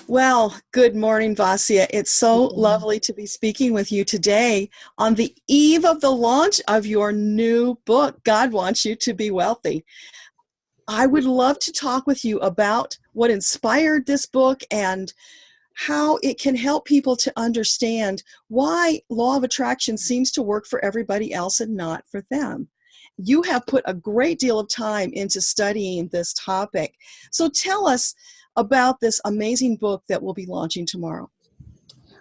Well, good morning, Vassia. It's so lovely to be speaking with you today on the eve of the launch of your new book, God Wants You to Be Wealthy. I would love to talk with you about what inspired this book and how it can help people to understand why law of attraction seems to work for everybody else and not for them. You have put a great deal of time into studying this topic. So tell us about this amazing book that we'll be launching tomorrow.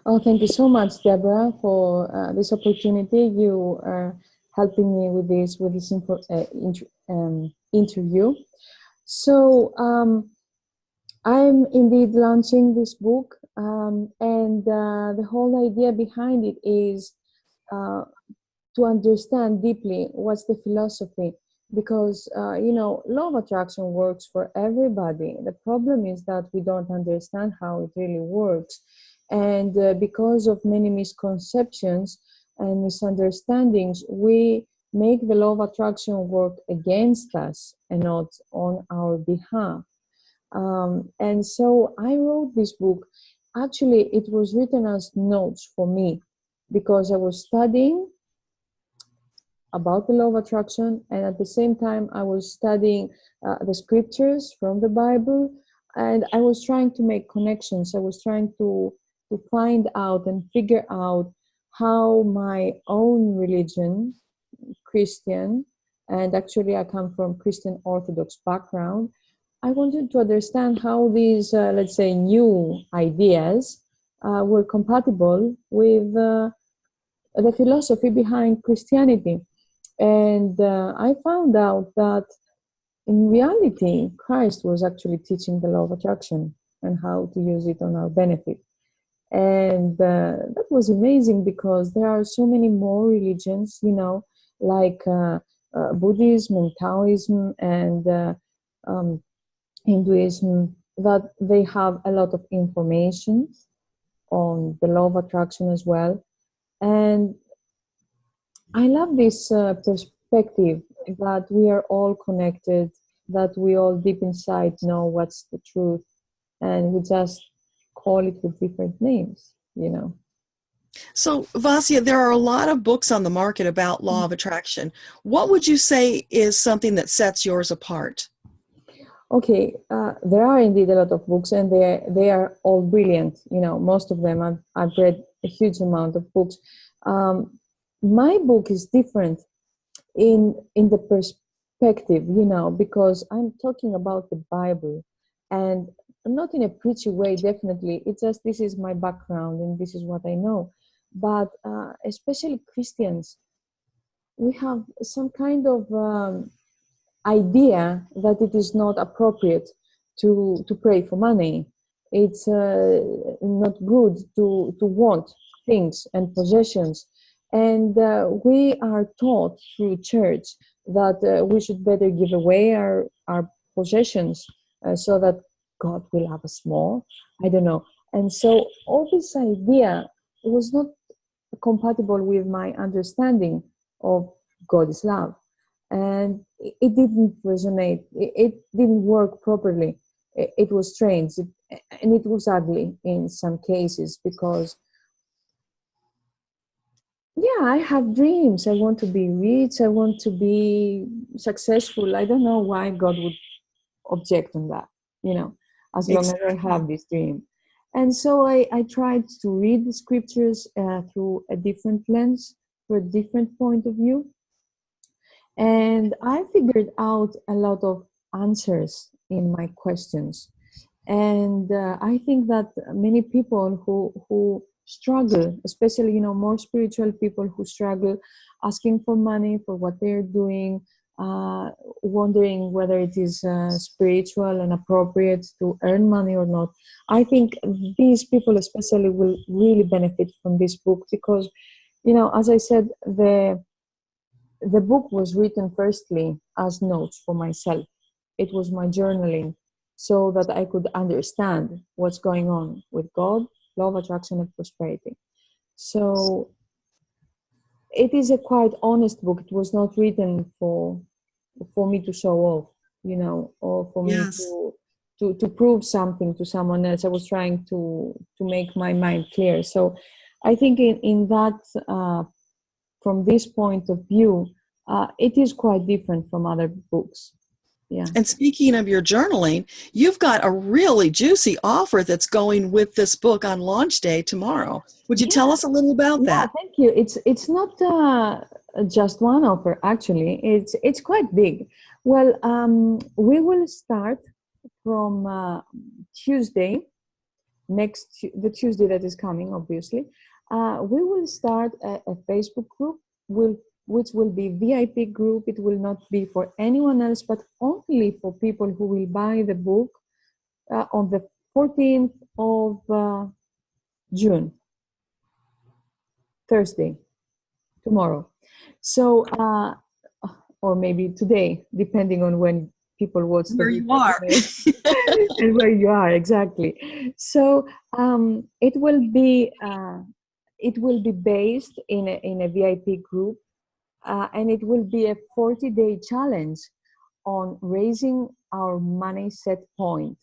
Oh, thank you so much, Deborah, for this opportunity. You are helping me with this interview. So I'm indeed launching this book, and the whole idea behind it is to understand deeply what's the philosophy. Because law of attraction works for everybody. The problem is that we don't understand how it really works. And because of many misconceptions and misunderstandings, we make the law of attraction work against us and not on our behalf. And so I wrote this book. Actually, it was written as notes for me because I was studying about the law of attraction, and at the same time I was studying the scriptures from the Bible, and I was trying to make connections. I was trying to find out and figure out how my own religion, Christian, and actually I come from Christian Orthodox background, I wanted to understand how these, let's say, new ideas were compatible with the philosophy behind Christianity. And I found out that in reality, Christ was actually teaching the law of attraction and how to use it on our benefit. And that was amazing because there are so many more religions, like Buddhism and Taoism and Hinduism, that they have a lot of information on the law of attraction as well. And I love this perspective that we are all connected, that we all deep inside know what's the truth, and we just call it with different names. So, Vassia, there are a lot of books on the market about law of attraction. What would you say is something that sets yours apart? Okay, there are indeed a lot of books, and they are all brilliant. Most of them. I've read a huge amount of books. My book is different in the perspective, because I'm talking about the Bible, and not in a preachy way, definitely. It's just this is my background and this is what I know. But especially Christians, we have some kind of idea that it is not appropriate to pray for money. It's not good to want things and possessions. And we are taught through church that we should better give away our possessions so that God will have us more. I don't know. And so all this idea was not compatible with my understanding of God is love. And it didn't resonate. It didn't work properly. It was strange. And it was ugly in some cases because I have dreams. I want to be rich. I want to be successful. I don't know why God would object on that, as long as I have this dream. And so I tried to read the scriptures through a different lens, through a different point of view. And I figured out a lot of answers in my questions. And I think that many people who struggle, especially, more spiritual people who struggle asking for money for what they're doing, wondering whether it is spiritual and appropriate to earn money or not. I think these people especially will really benefit from this book because, as I said, the book was written firstly as notes for myself. It was my journaling so that I could understand what's going on with God, law of attraction, and prosperity. So it is a quite honest book. It was not written for me to show off, or for me to prove something to someone else. I was trying to make my mind clear. So I think in that, from this point of view, it is quite different from other books. Yeah. And speaking of your journaling, you've got a really juicy offer that's going with this book on launch day tomorrow. Would you tell us a little about that? Thank you. It's not just one offer. Actually, it's quite big. Well, we will start from Tuesday, the Tuesday that is coming, obviously. We will start a Facebook group, which will be VIP group. It will not be for anyone else, but only for people who will buy the book on the 14th of June, Thursday, tomorrow. So, or maybe today, depending on when people watch the Where video. you are. And where you are, exactly. So it will be based in a VIP group, and it will be a 40-day challenge on raising our money set point.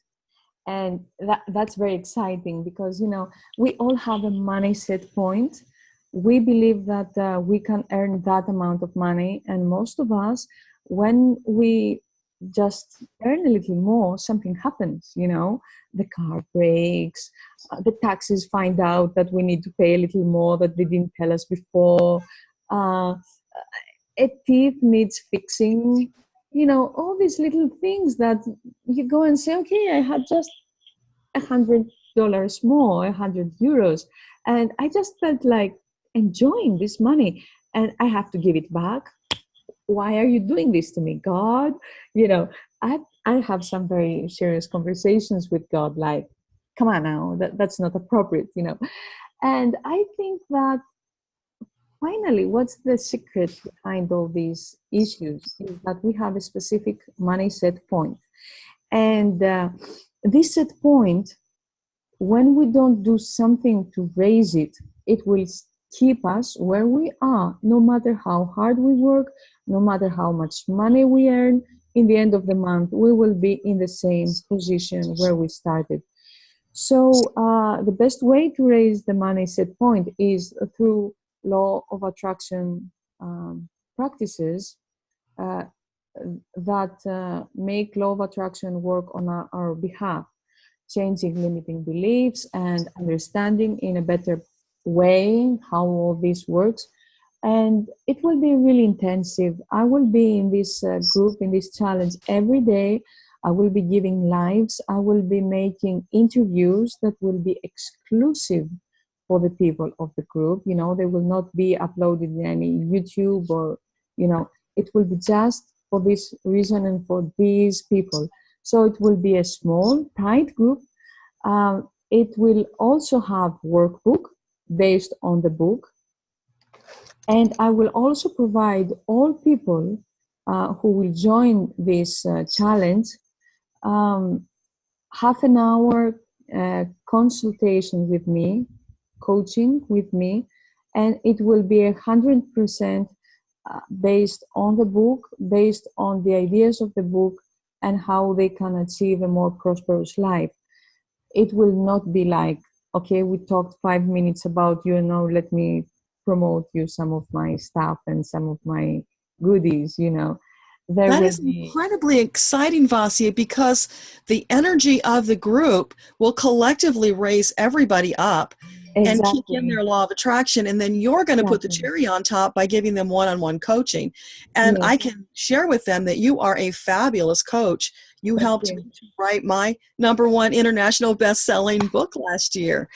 And that's very exciting because, you know, we all have a money set point. We believe that we can earn that amount of money. And most of us, when we just earn a little more, something happens, you know, the car breaks, the taxes find out that we need to pay a little more that they didn't tell us before. A teeth needs fixing, you know, all these little things that you go and say, okay, I had just $100 more, €100, and I just felt like enjoying this money, and I have to give it back. Why are you doing this to me, God? You know, I have some very serious conversations with God, like, come on now, that's not appropriate, you know. And I think that finally, what's the secret behind all these issues is that we have a specific money set point. And this set point, when we don't do something to raise it, it will keep us where we are, no matter how hard we work, no matter how much money we earn. In the end of the month, we will be in the same position where we started. So the best way to raise the money set point is through law of attraction practices that make law of attraction work on our behalf, changing limiting beliefs and understanding in a better way how all this works. And it will be really intensive. I will be in this group, in this challenge every day. I will be giving lives. I will be making interviews that will be exclusive for the people of the group. You know, they will not be uploaded in any YouTube or, you know, it will be just for this reason and for these people. So it will be a small, tight group. It will also have workbook based on the book. And I will also provide all people who will join this challenge half an hour consultation with me, coaching with me, and it will be 100% based on the book, based on the ideas of the book and how they can achieve a more prosperous life. It will not be like, okay, we talked 5 minutes about you, now let me promote you some of my stuff and some of my goodies, you know. That is incredibly exciting, Vassia, because the energy of the group will collectively raise everybody up and kick in their law of attraction. And then you're going to put the cherry on top by giving them one-on-one coaching. And I can share with them that you are a fabulous coach. You helped me to write my #1 international best-selling book last year.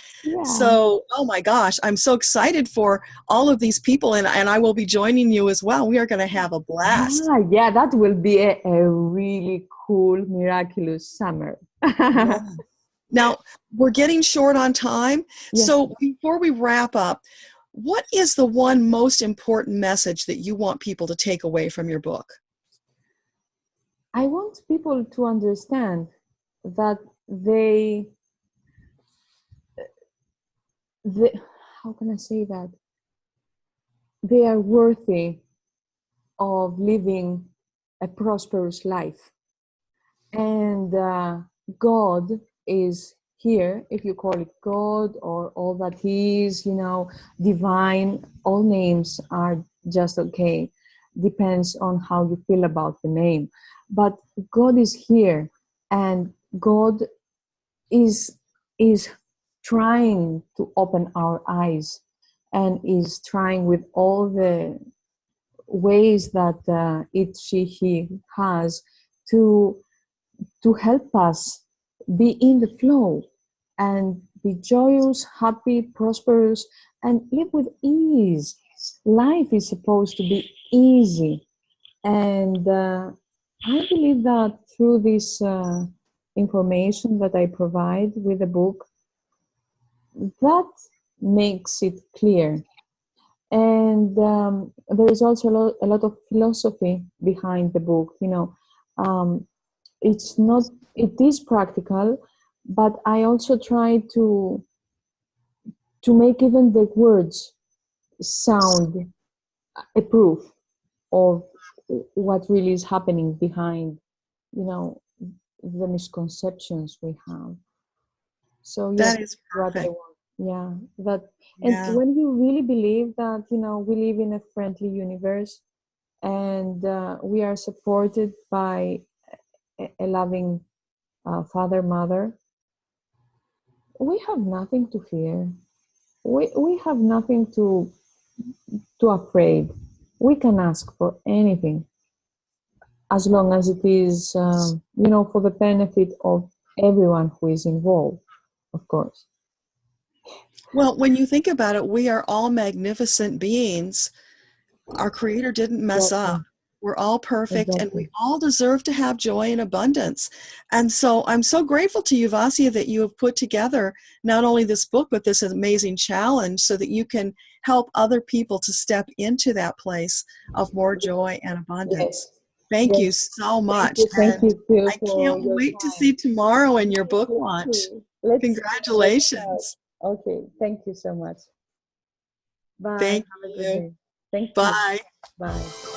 So, oh my gosh, I'm so excited for all of these people, and I will be joining you as well. We are going to have a blast. Yeah, that will be a really cool, miraculous summer. Now, we're getting short on time. So before we wrap up, what is the one most important message that you want people to take away from your book? I want people to understand that how can I say that? They are worthy of living a prosperous life. And God is here, if you call it God or all that is, divine, all names are just okay. Depends on how you feel about the name. But God is here, and God is is trying to open our eyes, and is trying with all the ways that he has to help us be in the flow and be joyous, happy, prosperous, and live with ease. Life is supposed to be easy. And I believe that through this information that I provide with the book, that makes it clear. And there is also a lot of philosophy behind the book. Um, it's not, it is practical, but I also try to make even the words sound a proof of what really is happening behind, the misconceptions we have. So yes, That is what I perfect. want. Yeah, that. And Yeah. when you really believe that, we live in a friendly universe, and we are supported by a loving father, mother, we have nothing to fear. We have nothing to afraid. We can ask for anything, as long as it is, for the benefit of everyone who is involved, of course. Well, when you think about it, we are all magnificent beings. Our Creator didn't mess up. Exactly. We're all perfect, and we Exactly. all deserve to have joy and abundance. And so I'm so grateful to you, Vassia, that you have put together not only this book, but this amazing challenge so that you can help other people to step into that place of more joy and abundance. Yes. Thank you Yes. so Thank much. you. Thank And you, Phil, I for can't your wait to time. see tomorrow in your Yes, book let's launch. see. Let's start. Congratulations. Okay. Thank you so much. Bye. Thank Have a good you. day. Thank you. Bye. Bye.